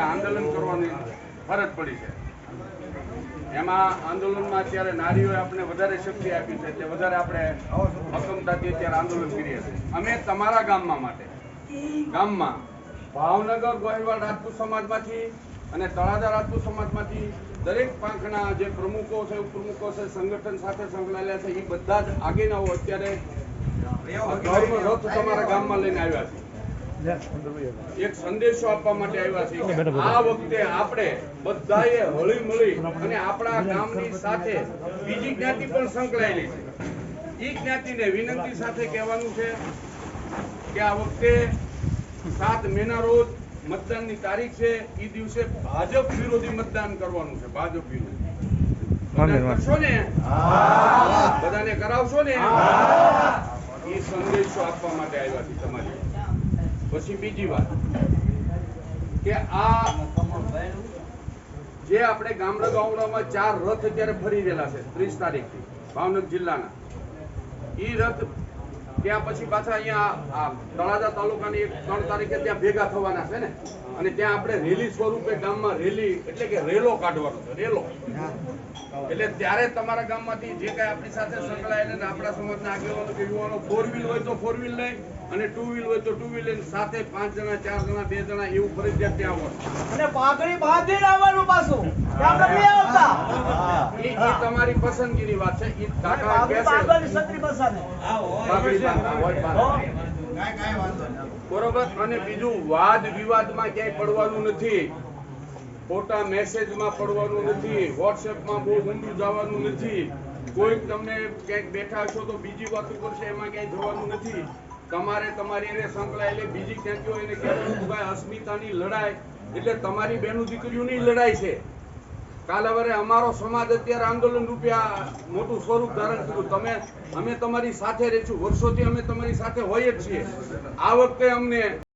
આંદોલન કરવાની ફરજ પડી છે. એમાં આંદોલનમાં અત્યારે નારીઓએ આપણે વધારે શક્તિ આપી છે, તે વધારે આપણે મક્કમતાથી અત્યારે આંદોલન કરીએ છીએ. અમે તમારા ગામમાં ભાવનગર ગોહિલવાડ રાજપૂત સમાજમાંથી અને તળાજા રાજપૂત સમાજમાંથી દરેક પાંખના જે પ્રમુખો છે, ઉપપ્રમુખો છે, સંગઠન સાથે સંકળાયેલા છે, એ બધા જ આગેવાનો અત્યારે રથ તમારા ગામમાં લઈને આવ્યા છે. એક સંદેશો આપવા માટે આવ્યા છે કે આ વખતે આપણે બધાએ હળી મળી અને આપણા ગામની સાથે બીજી જ્ઞાતિ પણ સંકળાયેલી છે. એ જ્ઞાતિને વિનંતી સાથે કહેવાનું છે કે આ વખતે 7 મેના રોજ મતદાનની તારીખ છે. એ દિવસે ભાજપ વિરોધી મતદાન કરવાનું છે. ભાજપ વિરોધી કરશો ને? બધાને કરાવશો ને? એ સંદેશો આપવા માટે આવ્યા છે તમારી. પછી બીજી વાત કે આ જે આપણે ગામડામાં 4 રથ અત્યારે ફરી રહેલા છે 30 તારીખથી ભાવનગર જિલ્લાના. એ રથ ત્યાં પછી પાછા અહીંયા તળાજા તાલુકાની 3 તારીખે ત્યાં ભેગા થવાના છે ને, અને ત્યાં આપણે રેલી સ્વરૂપે ગામમાં રેલી એટલે કે રેલો કાઢવાનો છે. રેલો એટલે ત્યારે તમારા ગામમાંથી જે કઈ આપણી સાથે સંકળાયેલા આપણા સમાજના આગેવાનો કે યુવાનો 4 વ્હીલ હોય તો 4 વ્હીલ લઈ અને 2 વ્હીલ હોય તો 2 વ્હીલ લઈને સાથે 5 જણા 4 જણા 2 જણા એવું ફરજિયાત ત્યાં આવવાનું અને પાઘડી બાંધીને આવવાનું પાછું. એ તમારી પસંદગીની વાત છે. એ કાકા કહેશે બરોબર. અને બીજું વાદ વિવાદમાં ક્યાંય પડવાનું નથી, ખોટા મેસેજમાં પડવાનું નથી, વોટ્સએપમાં બહુ ઊંડું જવાનું નથી. કોઈ તમને ક્યાંક બેઠા છો તો બીજી વાતો કરશે એમાં ક્યાંય જવાનું નથી. તમારે તમારી એને સંકળાયેલી બીજી જ્ઞાતિઓ એને કહેવાનું કે ભાઈ અસ્મિતાની લડાઈ એટલે તમારી બહેનો દીકરીઓની લડાઈ છે. કાલ હવે અમારો સમાજ અત્યારે આંદોલન રૂપિયા મોટું સ્વરૂપ ધારણ કર્યું. અમે તમારી સાથે રહીશું, વર્ષોથી અમે તમારી સાથે હોઈએ જ છીએ. આ વખતે અમને